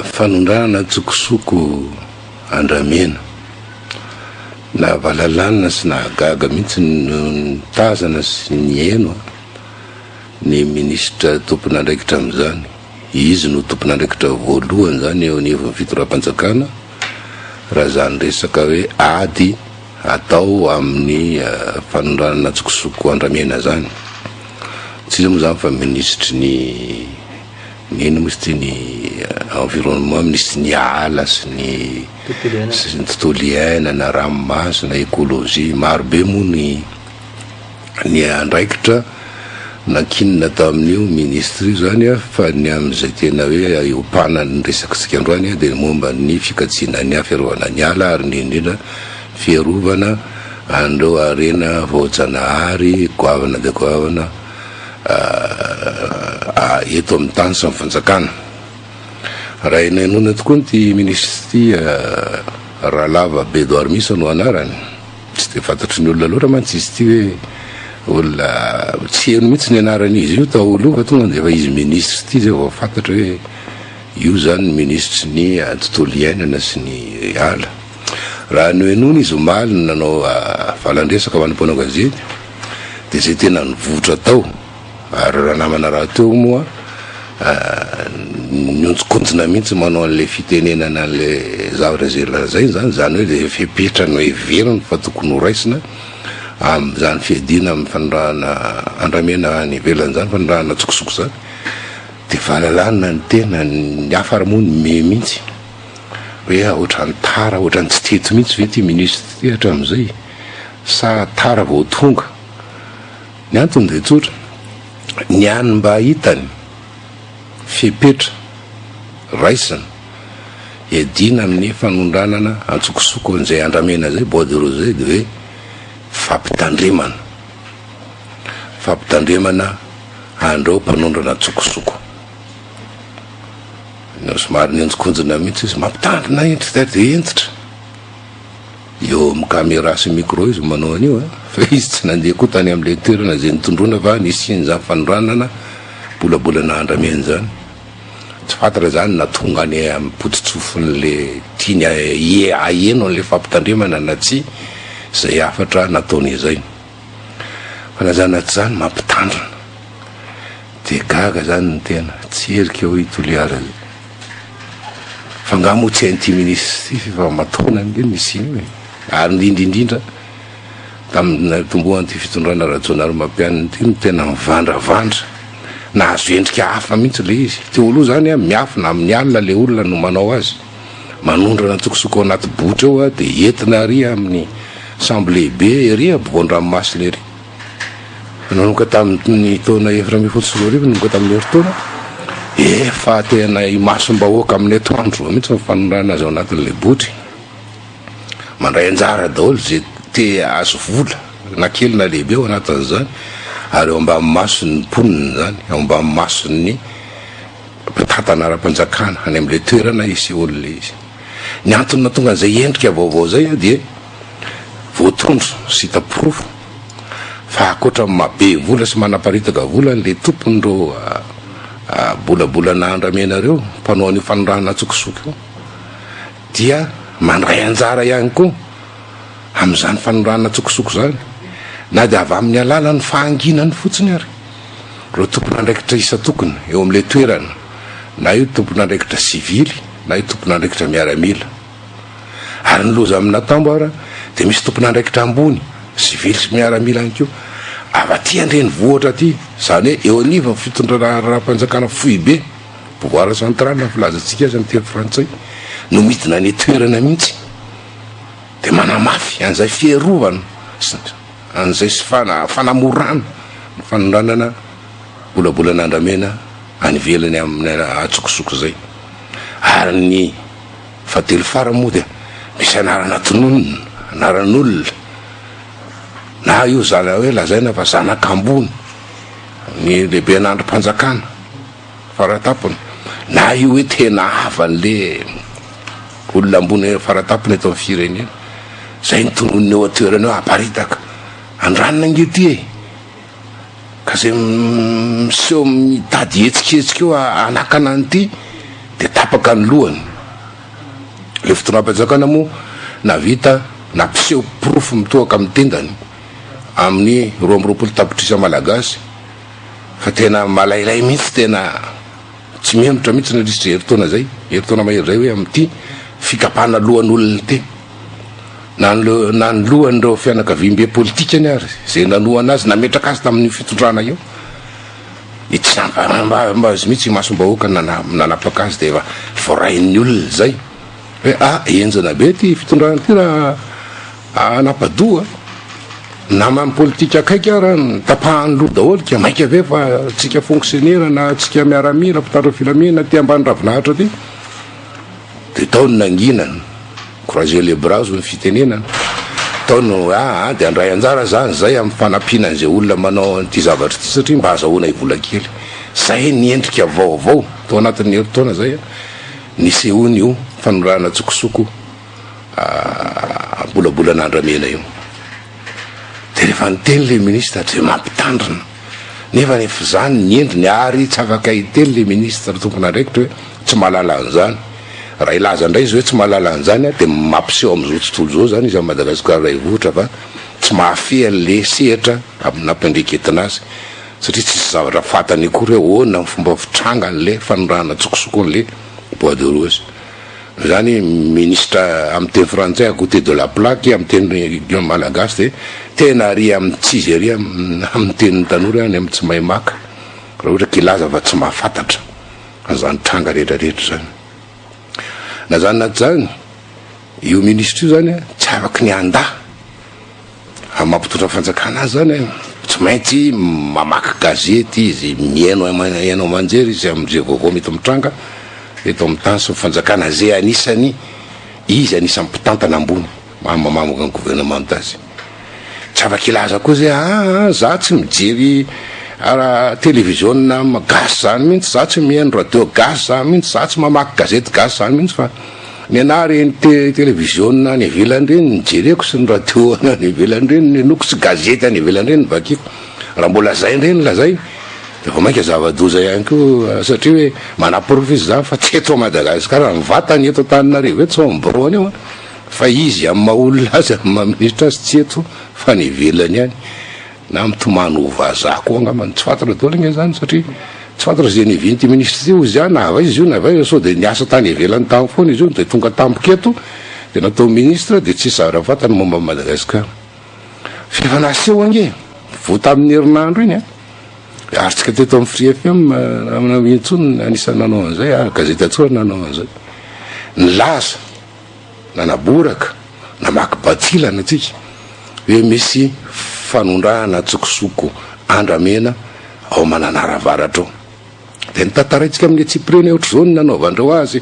fanondrana tsokosoko Andramena na valalanina sy nahagaga mihitsy ny tazana sy ny eno ny ministra tompon'andraikitra amin'izany. Izy no tompon'andraikitra voalohany zany eo anivon'ny fitoram-panjakana raha zany resaka hoe ady atao amin'ny fanondranana tsokosoko Andramena zany. Tsy izy moa zany fa ministry ny ino misy ty ny environnement, ministry ny ala sy ny tontolo iainana, ranomasina, écologie, marobe moa ny andraikitra nakinina tao amin'io ministry zany fa ny am'izay tena hoe iopana ny resakitsika androany dia momba ny fikajiana ny fiarovana ny ala ary indrindra fiarovana andreo arena voajanahary goavana dia goavana eto amin'ny tany sy amin'ny fanjakana. Raha inainona tokoa ty ministry Rahalava Bédoir Missa no anarany, tsy dia fantatry ny olona loatra mantsy izy ty hoe olona tsy eno mihitsy ny anaran'izy io taolo fa tonga dia fa izy ministry ty zay vao fantatra hoe io zany ministry ny tontolo iainana sy ny ala. Raha no enona izy omaly nanao valandresaka manamponao gazety dia zay tena nivotra tao ary raha namana raha teo moa nionjokonjona mihitsy manao an'le fitenenana an'le zavatra zay lazay zany hoe le fepetrany hoe veriny fa tokony ho raisina am'izany fiadina amin'ny fanondrahana Andramena any ivelany zany, fanondrahana tsokosoko zany. Dia valalanina ny tena ny hafa moa ny me mihitsy hoe ohatrany tara, ohatrany tsy teto mihitsy ve ty ministry ty hatramin'izay sa tara vao tonga. Ny antony dia tsotra, ny any mba hitany fepetra raisina iadina amin'ny fanondranana antsokosoko an'izay Andramena zay bodero zay dia hoe fampitandremana andreo mpanondrana tsokosoko. Somary nionjokonjona mihitsy izy mampitandrina entitra dia entitra eo amin'ny caméra sy micro izy manao an'io fa izy tsy nandeha koa tany amin'ilay toerana zay nitondrona fa nisian'izany fanondranana bolabolana Andramena zany. Tsy fantatra zany na tonga any amin'ny potitsofon'le tiany aeno an'le fampitandremana na tsy, zay afatra nataony izay. Fa na zany na tsy zany mampitandrina dia gaga zany ny tena tsy herika eo itoliara zay. Fa nga moa tsy hain'ity ministry ty fa mataona ny misy iny ary indrindra tamin'ny tombohan'ity fitondrana Rajaonarimampianina ty no tena mivandravandra nahazo endrika hafa mihitsy le izy. Teo aloha zany miafina amin'ny alina le olona no manao azy, manondrana tsokosoko ao anaty botra eo dia entina ary amin'ny sambo lehibe ery Boan-dranomasina ery. Nanomboka tamin'ny taona 2014 nanomboka tamin'ny heritaona efa tena imasom-bahoaka amin'ny atoandro mihitsy ny fanondrana azy ao anatin'le botry. Mandray anjara daholo zay te azo vola na kely na lehibe ao anatin'izany ary eo ambany mason'ny mponina zany, eo ambany mason'ny tantanara-panjakana any amin'le toerana isy olona izy. Ny antony na tonga an'izay endrika vaovao zay dia voatondro sy hita-porofo fa akoatra mabe vola sy manaparitaka vola le tompon'ireo bolabolana Andramena reo mpanao an'io fanondrahana tsokosoko io dia mandray anjara ihany koa amin'izany fanondrahana tsokosoko zany, na dia avy amin'ny alalan'ny fahanginany fotsiny ary reo tompon'andraikitra isa-tokony eo amin'le toerana, na io tompon'andraikitra sivily na io tompon'andraikitra miaramila. Ary ny loza amin'ny natambo ara dia misy tompon'andraikitra ambony sivily sy miaramila any koa avaty andreny vohatra aty, zany hoe eo aniva fitondrana ra-panjakana foibe pouvoir central na filazantsika azy amin'ny teny frantsay no midina ny toerana mihitsy dia manamafy an'izay fiarovana an'izay sy fanamorana ny fanondranana bolabolana Andramena any ivelany amin'ny atsokosoko zay. Ary ny fatelo fara moa dia misy anarana tononona, anaran'olona na io zana hoe lazaina fa zanak'ambony ny lehibe an'androm-panjakana faratapony, na io hoe tena havan'le olona ambony faratapony eto amin'ny firenena zay nitononony eo atoerana eo aparitaka andranona ingeo ty ka zay miseho mitady hetsiketsiky eo anakana an'ity dia tapaka ny lohany. Le fotoanam-panjakana moa navita nampiseho porofo mitoaka amin'ny tendany amin'ny 20 tapitrisa malagasy fa tena malailay mihitsy, tena tsy mihemotra mihitsy na risitra heritaona zay, heritaona mahery zay hoe amin'ity fikapana lohan'olona ty na ny lohan'ireo fianakaviam-be politika any ary zay nanohana azy nametraka azy tamin'ny fitondrana io. Tsy mba azy mihitsy masombahoaka nanapaka azy dia efa voarain'ny olona zay hoe enjana be ty fitondrana ty raha anapadoa na mamy politika akaiky ary tapahany loha daholo ka maika ave fa tsika fonctionnaire na tsika miaramila mpitandro filamina ty ambany ravinahitra ty dia taony nanginana croiser les bras ny fitenenana taony dia andray anjara zany zay amin'ny fanampiana an'izay olona manao ty zavatra ty satria mba azahoana ivola kely zay niendrika vaovao tao anatin'ny heritaona zay nisehoany io fanorana tsokosoko bolabolan'andramena io. Dia rehefa niteny le ministre tsy mampitandrina nefa nefa zany niendriny ary tsy afaka hiteny le ministre tompony andraikitra hoe tsy mahalala an'izany. Raha ilaza indray izy hoe tsy mahalala an'izany dia mampiseho amin'izao tontolo zao zany izy amin'ny Madagasikara ray vohitra fa tsy mahafeha le sehatra amin'ny nampandreketina azy satria tsisy zavatra fatany akory hoe ahoana ny fomba fitranga an'le fanorana tsokosoko an'le bois de rose. Zany ministre amin'ny teny frantsay à côté de la plaque amin'ny teny malagasy dia tena ary amin'ny tsizy ary amin'ny tenin'ny tanora any amin'ny tsy mahay maka raha ohatra kilaza fa tsy mahafantatra azany tranga rehetrarehetra zany. Na zany naty zany io ministre io zany tsy afaka ny andaha mampitondra fanjakana azy zany tsy maintsy mamaky gazety izy miaino manjery izy amin'izay vaovao mety mitranga eto amin'ny tany sy fanjakana zay anisany mpitantana ambony mamamamoka ny gouvernement azy. Tsy afaka ilaza koa zay za tsy mijery télévision gasy zany mihitsy, za tsy mihaino radio gasy zany mihitsy, za tsy mamaky gazety gasy zany mihitsy fa ny anary ny télévision any ivelany reny nijereko sy ny radio any ivelany reny nenoko sy gazety any ivelany reny vakiko. Raha mbola zay reny lazay dia fa mainka zava-doza ihany koa satria hoe manaporofo izy zany fa tsy eto a Madagasikara ny vatany eto Antananarivo eto sao miboroany eo fa izy amin'ny maha-olona azy amin'ny maha-ministra azy tsy eto fa ny ivelany any na mitomany ho vazaha koa angambany tsy fantatra daholo nge zany satria tsy fantatra zay niviny ty ministre ty ozy zany na ava izy io na ava sao dia niasa tany ivelany tany foana izy io dia tonga tampoketo dia natao ministre dia tsisy zavatra fantany momba Madagasikara. Fefa naseho ange vo tamin'ny herinandro iny aritsika teto amin'ny Free FM amina intsony anisany nanao an'izay gazety atsora nanao an'izay nilaza nanaboraka namaky batilana atsika hoe misy fanondrahana tsokosoko andramena ao mananaravaratra ao dia nitantaraitsika amin'ny tsipireny ohatra zao ny nanaovandreo azy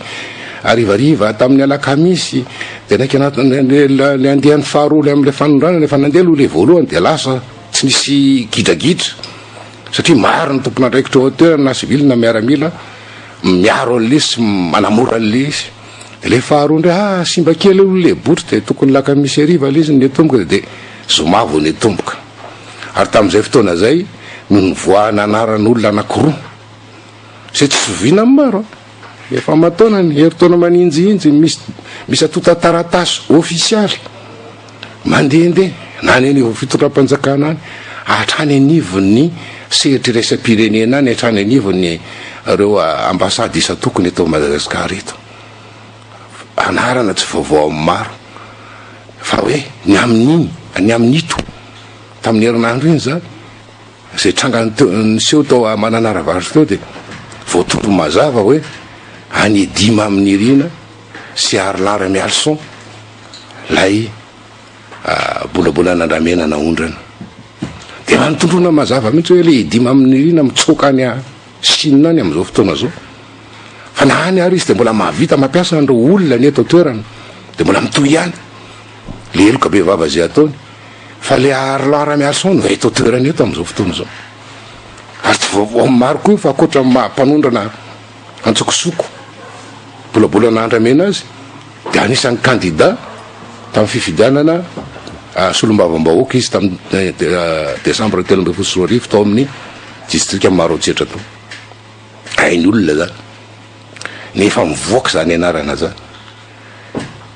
arivariva tamin'ny alakamisy dia naiky le andehan'ny faharoa le amin'le fanondrana lefa nandeha aloha le voalohany dia lasa tsy nisy gidragidra satria maro ny tompon'andraikitra hôtely na civile na miaramila miaro an'le sy manamora an'le izy dia le faharoa ndray simba kely olo le botra dia tokony lakamisy ariva le izy ny tomboka dia zomavo ny tomboka. Ary tamin'izay fotoana zay no nivoahana anaran'olona anankiroa zay tsy soviana amin'ny maro efa mataona ny heritaona maninjinjy misy atota taratasy ofisialy mandehandeha na ny anivo fitondram-panjakana any hatrany anivon'ny sehatra iraisam-pirenena any hatrany anivon'ny reo ambasady isa tokony eto Madagasikara eto anarana tsy vaovao amin'ny maro fa hoe ny amin'ito tamin'ny herinandro iny zany zay tranga niseho tao mananaravaritra teo dia voatoro mazava hoe any dima amin'ny irina sy Arlara Mialson lay bolabolan'andramena naondrana dia manotondrona mazava mihitsy hoe le dima amin'ny irina mitsoka any Chine any amin'izao fotoana zao fa na any ary izy dia mbola mahavita mampiasa andreo olona ny eto toerana dia mbola mitohy ihany le eloka be vava zay ataony fa le Arlara Mialson no eto toerana eto amin'izao fotoana zao ary tsy vaovao maro koa fa akoatra mampanondrana antsokosoko bolabolan'andramena azy dia anisan'ny candidat tamin'ny fifidianana solombavambahoaka izy tamin'ny décembre 2024 tao amin'ny district Maroantsetra tao hainy olona zany nefa mivoaka zany anarana zany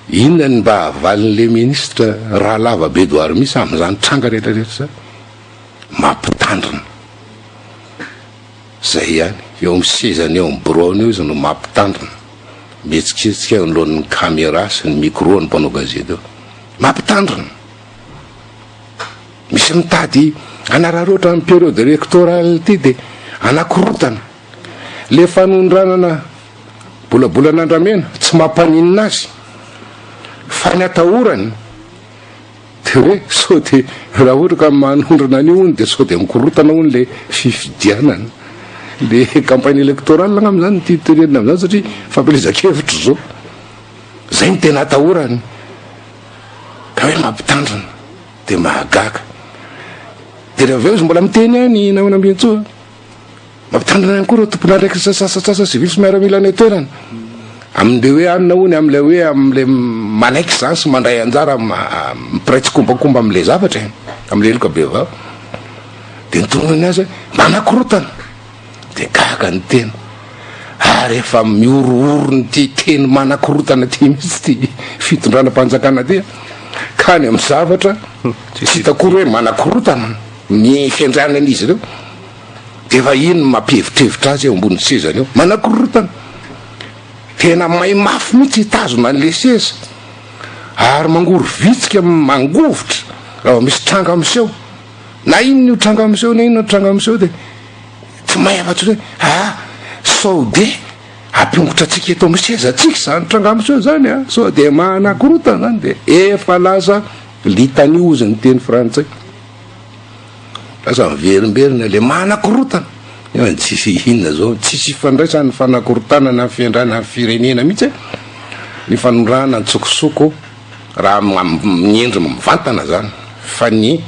inona ny mba havalin'le ministra raha lava be doary misy amin'izany tranga rehetrarehetra zany mampitandrina zay ihany eo amin'ny sezany eo amin'ny bureau-ny eo izy no mampitandrina mihetsiketsika eo alohan'ny caméra sy ny micro ny mpanao gazety eo mampitandrina misy mitady anarary ohatra amin'ny période électorale ity dia anakorotana le fanondranana bolabolan'andramena tsy mampanina azy fa ny atahorany de hoe sao de raha ohatra ka manondrana an'io ony de sao de mikorotana ony le fifidianana le campagne électorale amin'izany titorena amin'izany satria fampelezan-kevitra zao zay ny tena atahorany ka hoe mampitandrina de mahagaga de rehefa avy eo izy mbola miteny any namana ambintsoa mampitandrina ihany koa reo tompon'andraiky sasatsasa civil sy miaramila ny toerana amin'le hoe anina ony am'le hoe am'le manaiky zany sy mandray anjara mipiraitsy kombakomba am'le zavatra am'le loka be vao de nitonony azy manakorotana de gaga ny tena ary efa mioroorony ty teny manakorotana ty misy ty fitondrana-panjakana ty ka ny amin'ny zavatra tsy hitakory hoe manakorotana ny fiandrana an'izy ireo de efa ino mampihevitrevitra azy eo ambony sezany eo manakorotana tena may mafy mihitsy hitazona an'le seza ary mangory vitsika mangovotra raha misy tranga amseho na inony io tranga amseho na inona tranga amseho de tsy may afatsy hoe sao de ampiongotra atsika eto amin'ny seza tsika zany tranga amseho zany sao de manakorotana zany de efa lasa litanio izy ny teny frantsay lasa miverimberina le manakorotana tsisy inona zao tsisy fandraisany fanakorotana na fiandrana firenena mihitsy ny fanondrana ntsokosoko raha miendry mivantana zany fa ny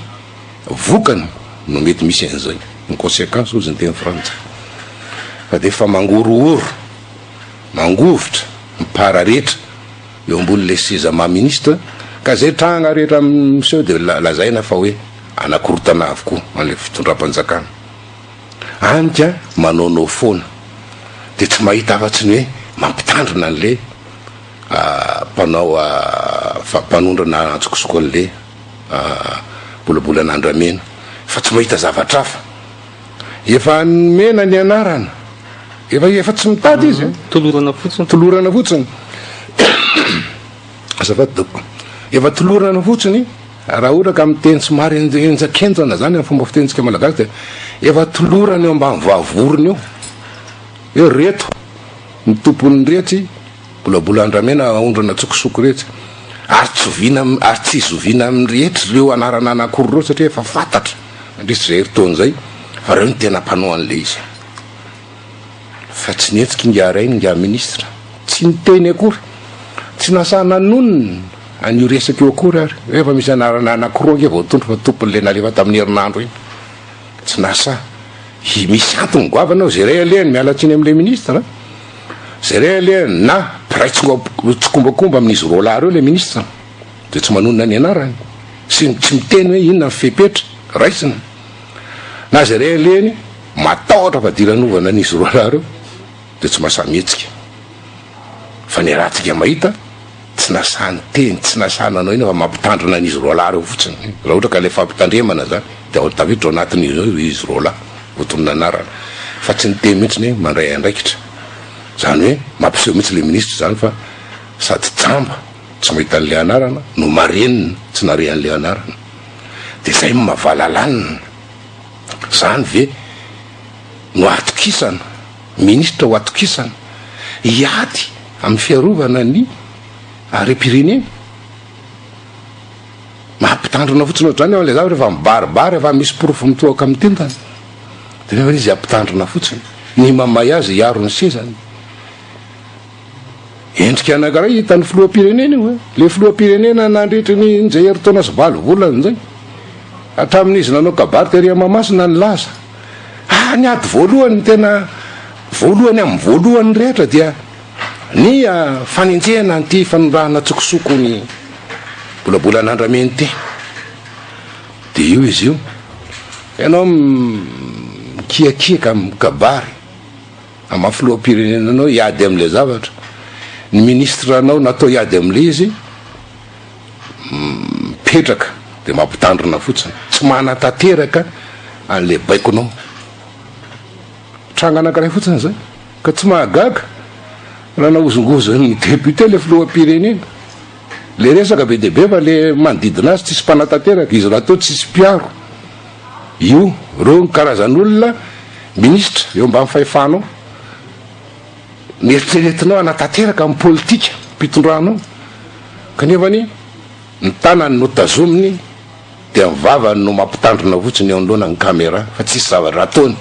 vokany no mety misy an'izay ny conséquence ozy ny teny frantsay fa de fa mangorooro mangovotra mipararehetra eo ambony le seza maministre ka zay tranga rehetra miseho de lazaina fa hoe anakorotana avokoa an'le fitondram-panjakana anika manaonao foana de tsy mahita afatsy ny hoe mampitandrina an'le mpanao mpanondrana antsokosoko an'le bolabolan'andramena fa tsy mahita zavatra hafa efa mena ny anarana efa tsy mitady izy tolorana fotsiny azafady efa tolorana fotsiny raha ohatra ka miteny somary enjakenjana zany amin'ny fomba fitentsika malagasy de efa tolorana eo ambany vavorony eo reto ny tompony retsy bolabolandramena aondrana tsokosoko retsy ary tsy izovina amin'ny rehetra reo anarana anakory reo satria efa fantatra andrisy zay ritaon'izay fa reo ny tena mpanao an'le izy fa tsy nietsika ingaray nga ministra tsy niteny akory tsy nasana nonony an'io resaka eo akory ary efa misy anarana anakiroa nge vao tondro fa tompon'le nalefa tamin'ny herinandro iny tsy nasa misy antony goavanao zay ray alehany mialatsiny am'le ministra zay ray alehany na piraitsykombakomba amin'izy rola reo le ministra de tsy manonona ny anarany tsy miteny hoe inona mifepetra raisina na zay ray alehany matahotra fa diranovana an'izy rola reo de tsy masamihetsika fa ny rahatsika mahita tsy nasany teny tsy nasananao ina fa mampitandrina an'izy rola reo fotsiny raha ohatra ka le fampitandremana zany de tavitra ao anatin'izy rola votonina anarana fa tsy niteny mihitsy ny mandray andraikitra zany hoe mampiseho mihitsy le ministra zany fa sady tsamba tsy mahita an'le anarana no marenina tsy nare an'le anarana de zay mahavalalànina zany ve no atokisana ministra ho atokisana hiady amin'ny fiarovana ny repirenena mahampitandrina fotsiny ohatrany ao le zavatra efa mibaribary efa misy porofo mitoaka amin'ny tentany de nefa izy ampitandrina fotsiny ny mamay azy hiaro ny sezany endrika anankiray hitan'ny filohampirenena io le filohampirenena nandritry ny nzay heritaona sy valo volana zay hatramin'izy nanao kabary teria mamasina ny laza ny ady voalohany tena voalohany amin'ny voalohany rehetra dia ny fanenjehana nty fanondrahana tsokosoko ny bolabolan'andrameny ty de io izy io ianao mikiakiaka amin'ny kabary amafiloam-pirenenanao iady am'le zavatra ny ministre anao natao iady am'le izy mipetraka de mampitandrina fotsiny tsy manatanteraka an'le baikonao tranga anankiray fotsiny zay ka tsy mahagaga raha naozongozony député le filoham-pirenena le resaka be deabe fa le manodidina azy tsisy mpanatanteraka izy raha tao tsisy piaro io reo ny karazan'olona ministra eo mba mifahefanao nieritreretinao anatanteraka amin'ny politika mpitondranao kanefany ny tanany no tazominy dia mivavany no mampitandrina fotsiny eo anoloana ny caméra fa tsisy zavatra ataony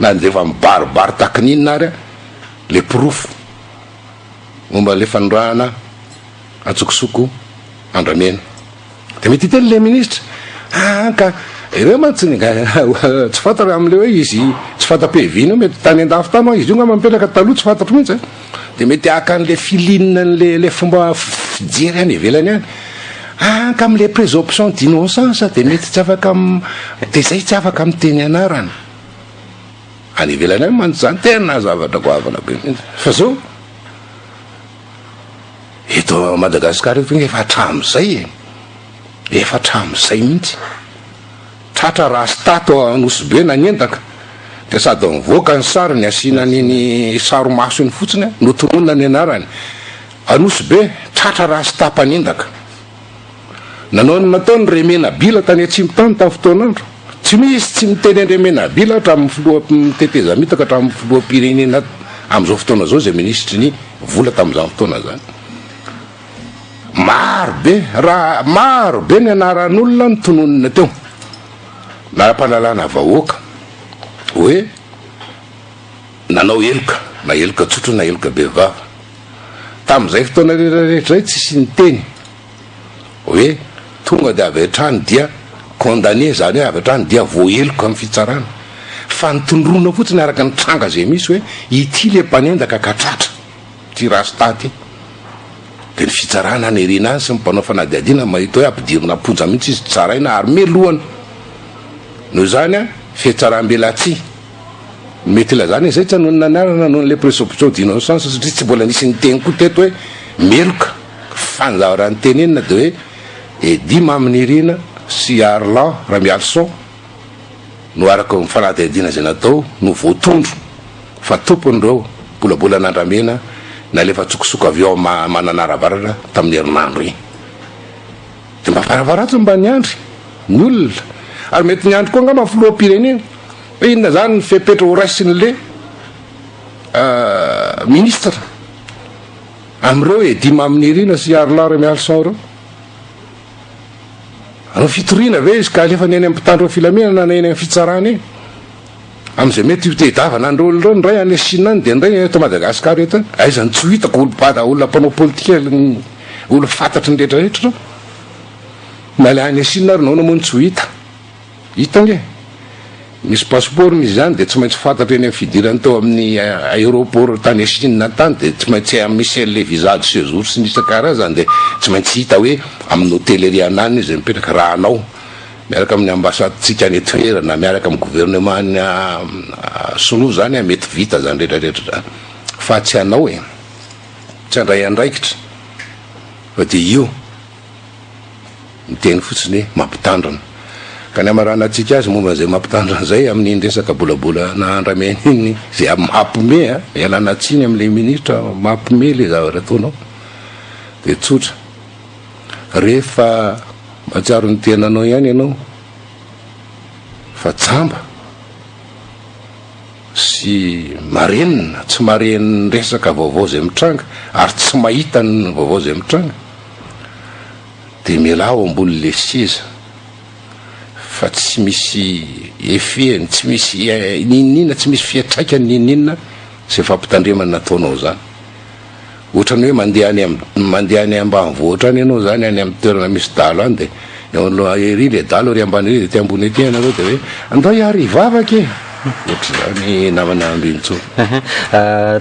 na ndefa mibaribary takininina ary le pirofo momba le fanondrahana atsokosoko andramena de mety hiteny le ministra ka ireo mantsy tsy fantatra am'le hoe izy tsy fanta-pehivina mety tany andafy tany izy io nga mamipelaka taloha tsy fantatro mihitsy de mety aka an'le filinina le fomba fijery any ivelany any ka am'le présomption d'innocence de mety tsy afaka de zay tsy afaka miteny anarany any ivelany any mantsy zany tena zavatra goavana be mihitsy fa zao eto Madagasikara eto efa hatram'izay efa hatram'izay mihitsy tratra raha stato Anosibe nanendaka de sady mivoaka ny sary ny asina niny saromaso iny fotsiny notononona ny anarany Anosibe tratra raha stapanendaka nanao natao ny remena bila tany atsimo tany tamin'ny fotoanandro tsy misy tsy miteny remena bila hatramin'ny filoha miteteza mitaka hatramin'ny filoham-pirenena am'izao fotoana zao zay ministry ny vola tamin'izany fotoana zany marobe raha marobe ny anaran'olona ny tononina teo naram-pahalalana vahoaka hoe nanao eloka na eloka tsotro na eloka bevava tamin'izay fotoana rehetrarehetra zay tsisy niteny hoe tonga de avy hatrany dia condamné zany hoe avy hatrany dia voaeloka amin'ny fitsarana fa nitondrona fotsiny araka ny tranga zay misy hoe ity le mpanendaka katratra ty rastaty de ny fitsarana nerina any sy ny mpanao fanadiadiana mahita hoe ampidirina ponja mihitsy izy tsaraina ary melohany noho zany a fietsaram-belatsia mety lazany zay tsy hanonona anarana noho le présomption d'innocence satria tsy mbola nisy niteny koa teto hoe meloka fanzavara ny tenenina de hoe Edy Maminirina sy Arlan Ramialson no araka ny fanadiadiana zay natao no voatondro fa tompony reo bolabola n'andramena nalefa tsokosoko avy eo mananaravaratra tamin'ny herinandro iny de mba varavaratsy mba niandry ny olona ary mety niandry koa angamba filoham-pirenena hoe inona zany ny fepetra ho raisin'le ministre am'ireo Edy Maminirina sy Arlan Ramialson reo anao fitoriana ve izy ka alefa ny any ampitandro filamena na ny any fitsarana iny am'izay mety tedavana andreo olonreo ny ray any Chine any de ny ray eto Madagasikara eto aizany tsy ho hitako olona mpanao politika olo fantatry ny rehetrarehetra reo na le any Chine ary nao namoany tsy ho hita nge misy passeport misy zany de tsy maintsy fantatry eny amin'ny fidirany tao amin'ny aéroport tany Chine tany de tsy maintsy misy le visa de séjour sy ny isan-karazany de tsy maintsy hita hoe amin'ny hôtellerie anany izy mipetraka raha anao miaraka amin'ny ambasadytsika any etoerana miaraka amin'ny gouvernement ny sonoa zany mety vita zany rehetrarehetra zany fa tsy anao tsy andray andraikitra fa de io miteny fotsiny mampitandrina ka ny amaranatsika azy momba zay mampitandrana zay amin'ny resaka bolabola na andramena iny zay mampime ialanatsiny am'le ministra mampime le zavatra ataonao de tsotra rehefa matsiaro ny tenanao ihany ianao fa tsamba sy marenina tsy mareniny resaka vaovao zay mitranga ary tsy mahita ny vaovao zay mitranga de mialao ambony le siza fa tsy misy efeny tsy misy ninina tsy misy fiatraikany ninina zay fampitandremana nataonao zany ohatrany hoe mandeha any ambanivohitra any ianao zany any amin'ny toerana misy dalo any de ery le dalo ry ambany ry de ty ambony ety anareo de hoe andao iary ivavaka ohatr'izany namana ambintsao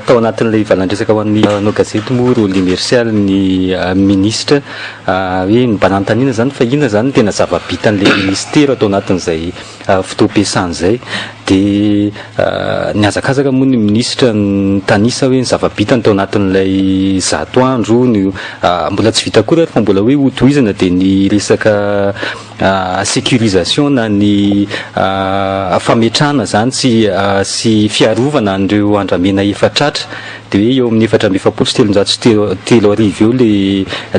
tao anatin'ilay valan-dresaka ho an'ny no gazety moa rôle mercial ny ministre hoe mba nanontaniana zany fa inona zany tena zava-bitan'ilay ministera atao anatin'izay fotoam-piasany zay dia niazakazaka moa ny ministre ny tanisa hoe ny zava-bitany tao anatin'ilay zato andro ny mbola tsy vita koa fa mbola hoe hotohizana dia ny resaka sécurisation na ny fametrahana zany sy fiarovana an'ireo andramena efatratra dia hoe eo amin'ny 4,7 sy 303 eo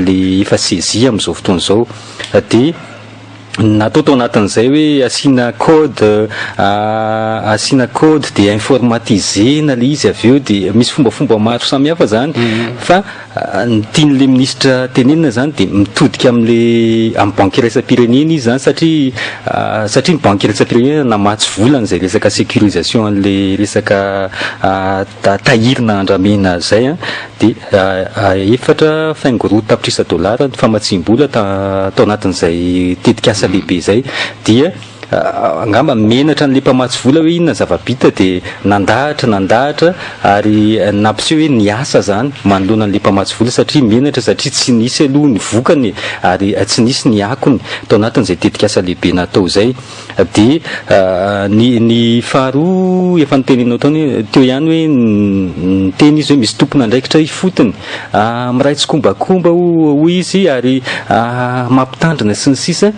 le efa saisie amin'izao fotoana izao dia natao tao anatin'izay hoe asiana code dia informatisena le izy avy eo dia misy fombafomba maro samihafa zany fa ny tian'le ministre tenenina zany dia mitodika amin'ny banque iraisam-pirenena izy zany satria ny banque iraisam-pirenena namatsy volana zay resaka sécurisation an'le resaka tahirina andramena zay dia 4 faingo roa tapitrisa $, ny famatsim-bola tao anatin'izay tetikasa lehibe zay dia angamba menatra n'le mpamatsy vola hoe inona zava-bita dia nandahatra ary nampiseho hoe niasa zany manoloana n'le mpamatsy vola satria menatra satria tsy nisy aloha ny vokany ary tsy nisy ny akony tao anatin'izay tetikasa lehibe natao zay dia ny faharoa efa nitenenao teo ihany hoe niteny izy hoe misy tompona andraikitra ifotony miray tsy kombakomba hoy izy ary mampitandrina sy ny sisa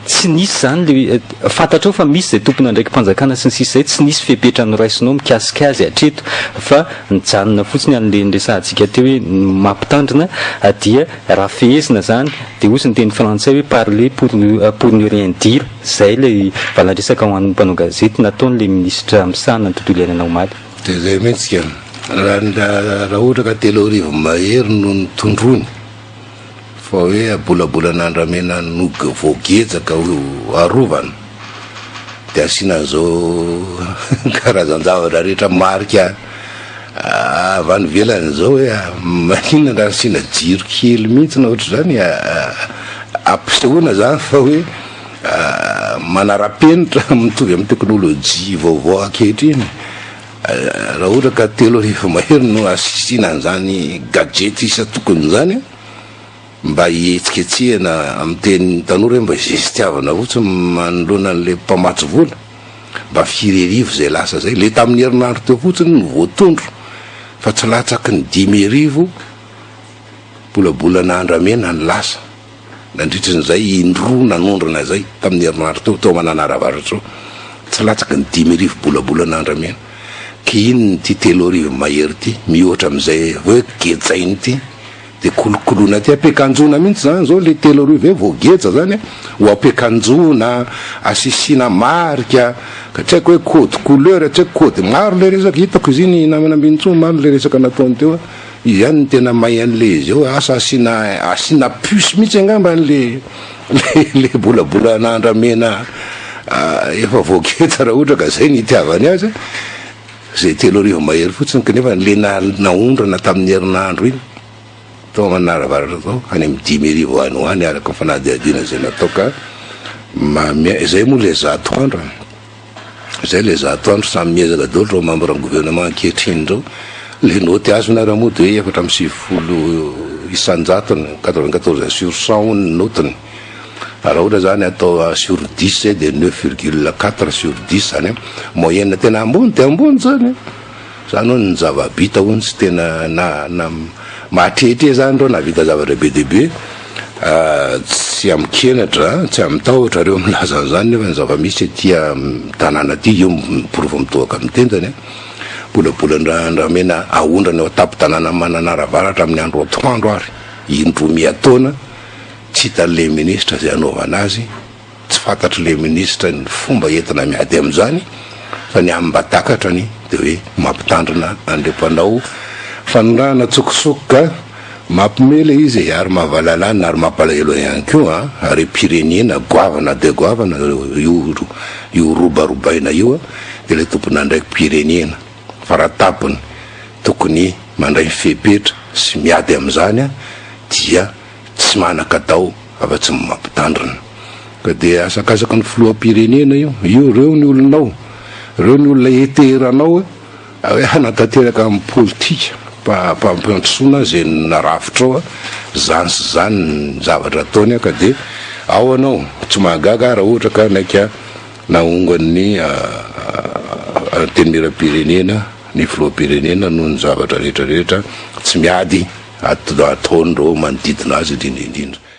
tsy nisy zany le fantatrao fa misy zay tompona ndraiky mpanjakana sy ny sisa zay tsy nisy fepetra noraisinao mikasika azy hatreto fa nijanona fotsiny an'le nresahantsika teo hoe mampitandrina dia raha fehezina zany dia osy ny teny frantsay hoe parler pour ne rien dire zay lay valan-dresaka ho an'ny mpanao gazety nataon'le ministre misahana ny tontolo iainana omaly dia zay mihitsika raha ohatra ka teloharivo mahery no nitondrony fa hoe abolabolan'andramena nog voagetsaka arovana dia asiana an'izao karazan-javatra rehetra marika avy any velany zao hoe maninona raha asiana jiro kely mihitsy na ohatra zany ampisehoana zany fa hoe manara-penitra mitovy amin'ny teknôlôjia vaovao ankehitriny raha ohatra ka teloharivo mahery no asisiana an'izany gadget isa tokony zany mba hietsiketsehana amin'ny teny tanora hoe mba zestiavana fotsiny manoloana an'le mpamatsy vola mba firerivo zay lasa zay le tamin'ny herinandro teo fotsiny ny voatondro fa tsy latsaky ny 10,000 bolabolana andramena ny lasa nandritran'izay indroa nanondrana zay tamin'ny herinandro teo mananaravatra zao tsy latsaky ny 10,000 bolabolana andramena ka iny ty teloharivo mahery ty mihoatra amin'izay hoe getsainy ty dia kolokoloana ty ampiakanjona mihitsy zany zao le teloharivo hoe voagetsa zany ho ampiakanjona asisiana marika ka tsy haiko hoe code couleur tsy haiko code maro le resaka hitako izy iny namana ambinitso maro le resaka nataony teo izy ihany ny tena mahay an'le izy eo asa asina puce mihitsy angamba an'le bolabolana andramena efa voagetsa raha ohatra ka zay nitiavany azy zay teloharivo mahery fotsiny kanefa le naondrana tamin'ny herinandro iny tao manaravaratra zao any amin'ny 10,000 any ho any araka fanadiadiana zay natao ka zay moa le zato andro zay le zato andro samy miezaka daholo rao membre ny gouvernement ankehitriny rao le noty azona raha moa dia hoe 4,7 isanjatony 94% ony notiny raha ohatra zany atao sur 10 zay dia 9,4/10 zany moyenne tena ambony dia ambony zany zany hoe ny zava-bita ony tsy tena na mahatrehitre zany reo navita zavatra be deaibe tsy amkenatra tsy amitahotra reo milazany zany nefa ny zava-misy tia tanàna ty io miprovo mitoaka amin'ny tendany bolabolandramena aondrany eo atapo tanàna mananaravaratra amin'ny andro atoandro ary indromiataona tsy hitan'le ministre zay anaovana azy tsy fantatry le ministre ny fomba entina miady amin'izany fa ny amymbatakatra ny dia hoe mampitandrina an'le mpanao fanondrahana tsokosokoka mampimela izy ary mahavalalana ary mampalahelo ihany koa ary pirenena goavana de goavana io robarobaina io dia le tompona ndraiky pirenena faratapony tokony mandray fepetra sy miady amin'izany dia tsy manakatao afa-tsy mampitandrina ka dia asakasaka ny filoha pirenena io reo ny olonao reo ny olona eteranao hoe hanatanteraka amin'ny politika mpampiantsoana zay narafitra zany sy zany ny zavatra ataony ka de ao anao tsy mahagaga raha ohatra ka naika naongan'ny tenera-pirenena ny filoha-pirenena noho ny zavatra rehetrarehetra tsy miady ataon'ireo manodidina azy indrindra